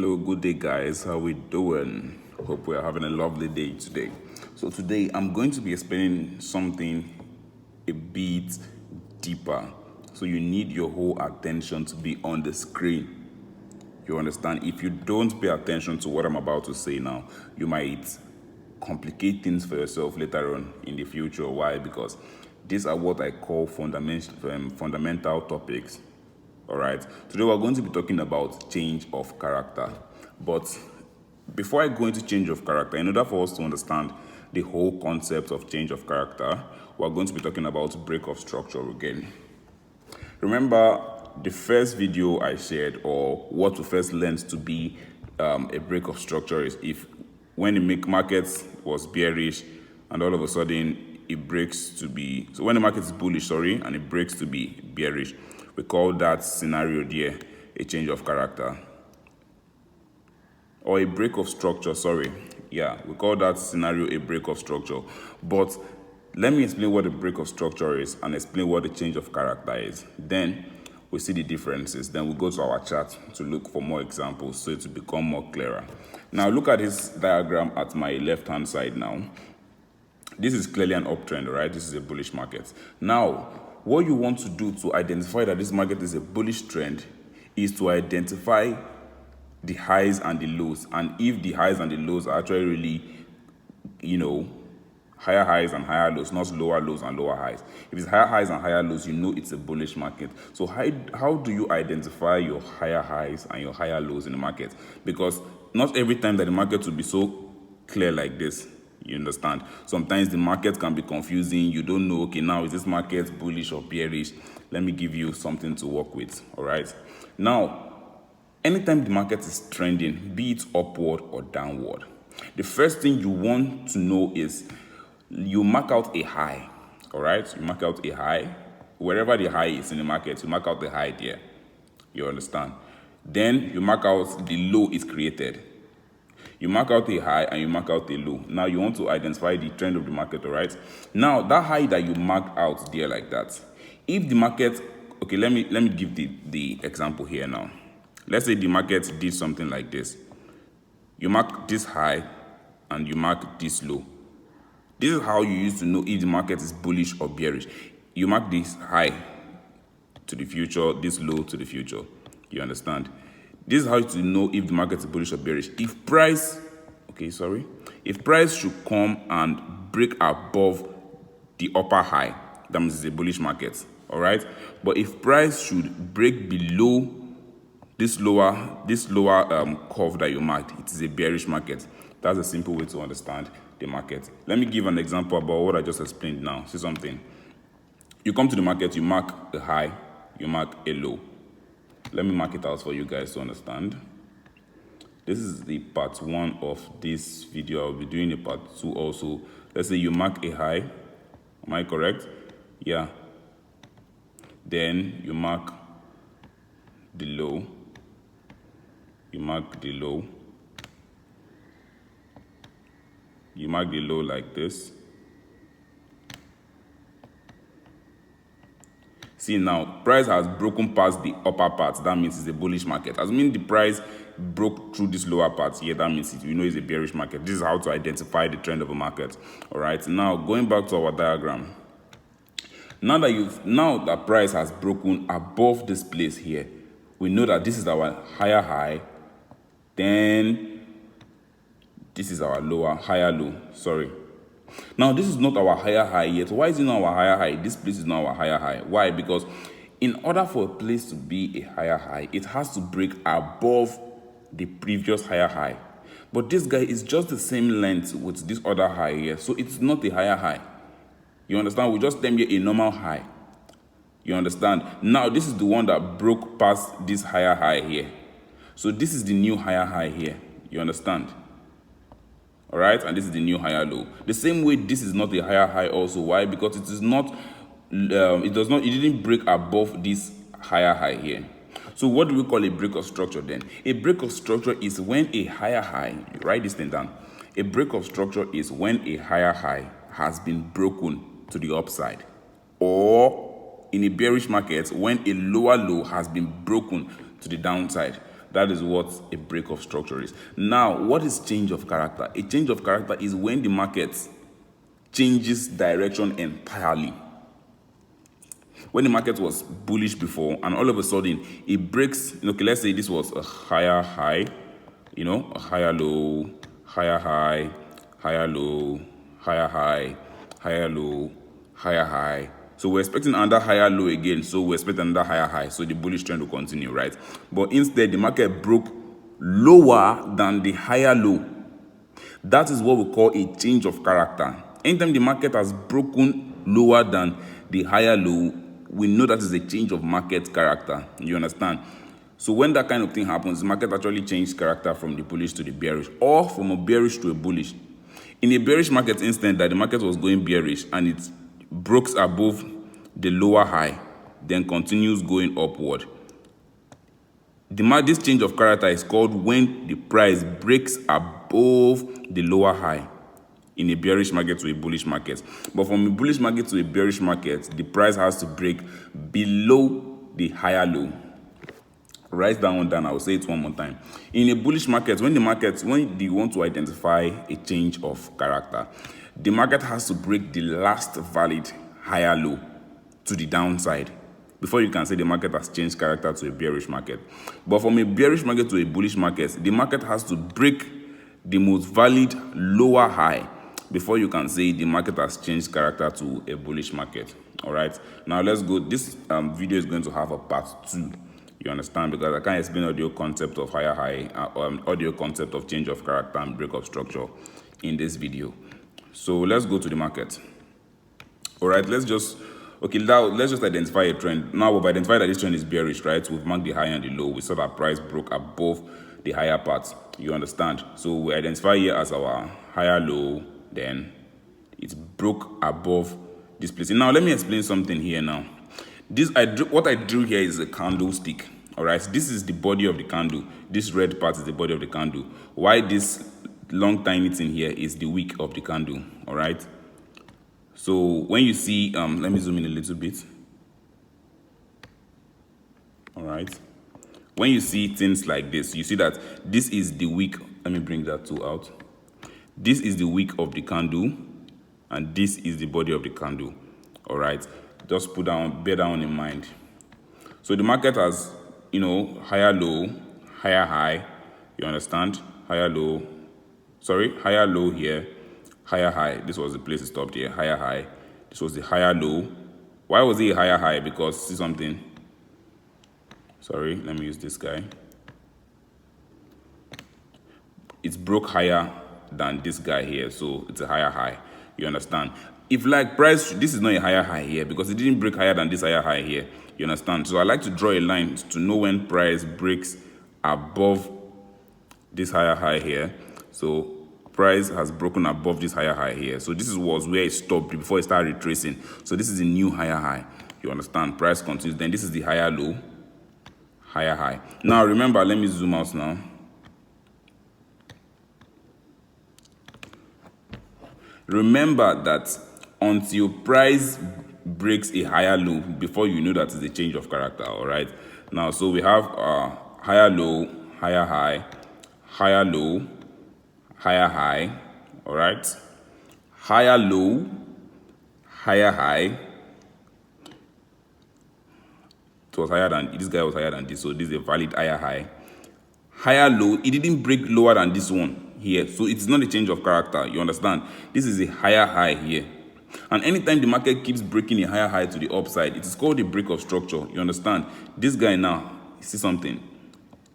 Hello, good day, guys. How we doing? Hope we are having a lovely day today. So today I'm going to be explaining something a bit deeper. So you need your whole attention to be on the screen. You understand? If you don't pay attention to what I'm about to say now, you might complicate things for yourself later on in the future. Why? Because these are what I call fundamental topics. All right. Today we're going to be talking about change of character. But before I go into change of character, in order for us to understand the whole concept of change of character, we're going to be talking about break of structure again. Remember the first video I shared, or what we first learned to be a break of structure, is if when the market was bearish and all of a sudden it breaks to be, so when the market is bullish, and it breaks to be bearish, we call that scenario there a change of character. Or a break of structure, we call that scenario a break of structure. But let me explain what a break of structure is and explain what the change of character is. Then we see the differences. Then we go to our chart to look for more examples so it will become more clearer. Now look at this diagram at my left-hand side now. This is clearly an uptrend, right? This is a bullish market. Now, what you want to do to identify that this market is a bullish trend is to identify the highs and the lows. And if the highs and the lows are actually really, higher highs and higher lows, not lower lows and lower highs. If it's higher highs and higher lows, you know it's a bullish market. So how do you identify your higher highs and your higher lows in the market? Because not every time that the market will be so clear like this. You understand? Sometimes the market can be confusing. You don't know, okay, now is this market bullish or bearish? Let me give you something to work with, all right? Now, anytime the market is trending, be it upward or downward, the first thing you want to know is you mark out a high, all right? You mark out a high. Wherever the high is in the market, you mark out the high there. You understand? Then you mark out the low is created. You mark out a high and you mark out a low. Now you want to identify the trend of the market, all right? Now that high that you marked out there like that, if the market, okay, let me give the example here now. Let's say the market did something like this. You mark this high and you mark this low. This is how you used to know if the market is bullish or bearish. You mark this high to the future, this low to the future. You understand? This is how to know if the market is bullish or bearish. If price should come and break above the upper high, that means it's a bullish market, all right? But if price should break below this lower curve that you marked, it is a bearish market. That's a simple way to understand the market. Let me give an example about what I just explained now. See something. You come to the market, you mark a high, you mark a low. Let me mark it out for you guys to understand. This is the part 1 of this video. I'll be doing a part 2 also. Let's say you mark a high. Am I correct? Yeah. Then you mark the low. You mark the low. You mark the low like this. See now, price has broken past the upper part. That means it's a bullish market. Assuming the price broke through this lower part here, that means it's a bearish market. This is how to identify the trend of a market. All right. Now going back to our diagram. Now that price has broken above this place here, we know that this is our higher high. Then this is our higher low. Now, this is not our higher high yet. Why is it not our higher high? This place is not our higher high. Why? Because in order for a place to be a higher high, it has to break above the previous higher high. But this guy is just the same length with this other high here. So it's not a higher high. You understand? We just term here a normal high. You understand? Now, this is the one that broke past this higher high here. So this is the new higher high here. You understand? All right, and this is the new higher low. The same way, this is not a higher high also. Why? Because it is not, it didn't break above this higher high here. So what do we call a break of structure then? A break of structure is when a higher high, write this thing down. A break of structure is when a higher high has been broken to the upside, or in a bearish market, when a lower low has been broken to the downside. That is what a break of structure is. Now, what is change of character? A change of character is when the market changes direction entirely. When the market was bullish before and all of a sudden it breaks, okay, let's say this was a higher high, a higher low, higher high, higher low, higher high, higher low, higher high. So we're expecting another higher low again. So we're expecting another higher high. So the bullish trend will continue, right? But instead, the market broke lower than the higher low. That is what we call a change of character. Anytime the market has broken lower than the higher low, we know that is a change of market character. You understand? So when that kind of thing happens, the market actually changes character from the bullish to the bearish, or from a bearish to a bullish. In a bearish market instant that the market was going bearish and it breaks above the lower high, then continues going upward. This change of character is called when the price breaks above the lower high in a bearish market to a bullish market. But from a bullish market to a bearish market, the price has to break below the higher low. Write that one down. I will say it one more time. In a bullish market, when you want to identify a change of character, the market has to break the last valid higher low to the downside before you can say the market has changed character to a bearish market. But from a bearish market to a bullish market, the market has to break the most valid lower high before you can say the market has changed character to a bullish market. All right. Now let's go. This video is going to have a part 2. You understand? Because I can't explain audio concept of higher high, audio concept of change of character and break of structure in this video. So let's go to the market. All right. Let's just identify a trend. Now we've identified that this trend is bearish, right? We've marked the high and the low. We saw that price broke above the higher part. You understand? So we identify here as our higher low. Then it broke above this place. Now let me explain something here now. What I drew here is a candlestick. All right, this is the body of the candle. This red part is the body of the candle. Why this long tiny thing here is the wick of the candle. All right. So when you see, let me zoom in a little bit. All right. When you see things like this, you see that this is the wick. Let me bring that tool out. This is the wick of the candle, and this is the body of the candle. All right. Just bear down in mind. So the market has, higher low, higher high. You understand? Higher low here, higher high. This was the place it stopped here, higher high. This was the higher low. Why was it a higher high? Because, see something? Sorry, let me use this guy. It's broke higher than this guy here, so it's a higher high. You understand? If like price, this is not a higher high here because it didn't break higher than this higher high here. You understand? So I like to draw a line to know when price breaks above this higher high here. So price has broken above this higher high here. So this was where it stopped before it started retracing. So this is a new higher high. You understand? Price continues. Then this is the higher low, higher high. Now remember, let me zoom out now. Remember that until price breaks a higher low before you know that it's a change of character. All right. Now, so we have higher low, higher high, higher low, higher high. All right. Higher low, higher high. It was higher than this guy was higher than this, so this is a valid higher high. Higher low. It didn't break lower than this one here, so it's not a change of character. You understand? This is a higher high here. And anytime the market keeps breaking a higher high to the upside, it is called a break of structure. You understand? This guy now, see something?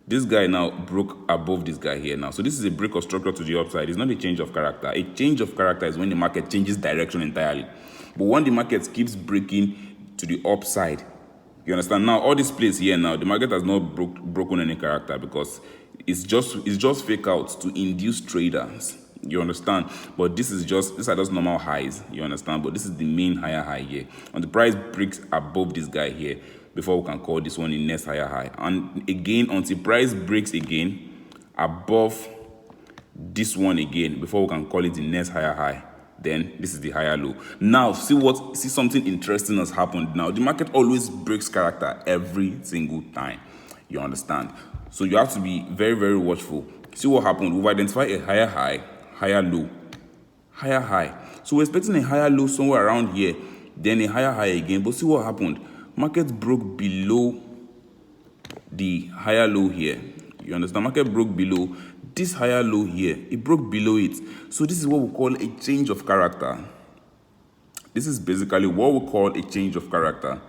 This guy now broke above this guy here now. So this is a break of structure to the upside. It's not a change of character. A change of character is when the market changes direction entirely. But when the market keeps breaking to the upside, you understand? Now, all this place here now, the market has not broken any character because it's just fake out to induce traders. You understand? But these are just normal highs. You understand? But this is the main higher high here. And the price breaks above this guy here before we can call this one the next higher high. And again, until price breaks again above this one again before we can call it the next higher high, then this is the higher low. Now, see something interesting has happened now. The market always breaks character every single time. You understand? So you have to be very, very watchful. See what happened. We've identified a higher high, higher low, higher high. So we're expecting a higher low somewhere around here, then a higher high again. But see what happened. Market broke below the higher low here. You understand? Market broke below this higher low here. It broke below it. So this is what we call a change of character. This is basically what we call a change of character.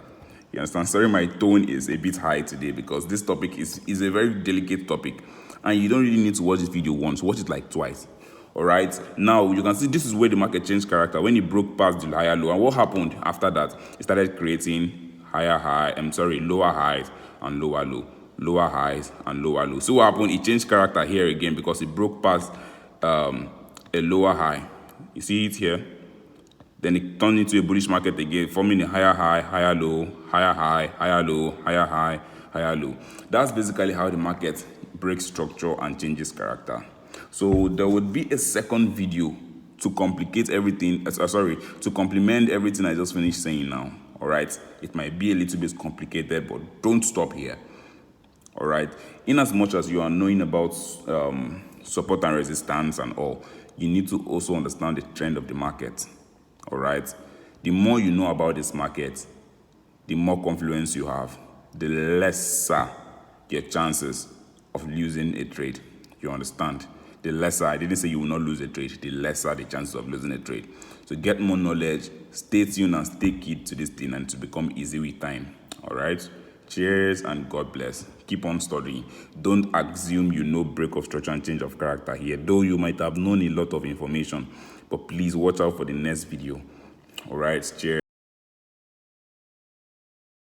You understand? Sorry, my tone is a bit high today because this topic is a very delicate topic. And you don't really need to watch this video once. Watch it like twice. All right. Now, you can see this is where the market changed character. When it broke past the higher low. And what happened after that? It started creating lower highs and lower low. Lower highs and lower low. So what happened? It changed character here again because it broke past a lower high. You see it here? Then it turned into a bullish market again, forming a higher high, higher low, higher high, higher low, higher high, higher low. That's basically how the market breaks structure and changes character. So there would be a second video to complicate everything, to complement everything I just finished saying now. All right, it might be a little bit complicated, but don't stop here. All right, in as much as you are knowing about support and resistance and all, you need to also understand the trend of the market. All right, the more you know about this market, the more confluence you have, the lesser your chances of losing a trade. You understand? The lesser, I didn't say you will not lose a trade, the lesser the chances of losing a trade. So get more knowledge, stay tuned and stay keyed to this thing and to become easy with time. All right, cheers and God bless. Keep on studying. Don't assume you know break of structure and change of character here, though you might have known a lot of information, but please watch out for the next video. All right, cheers.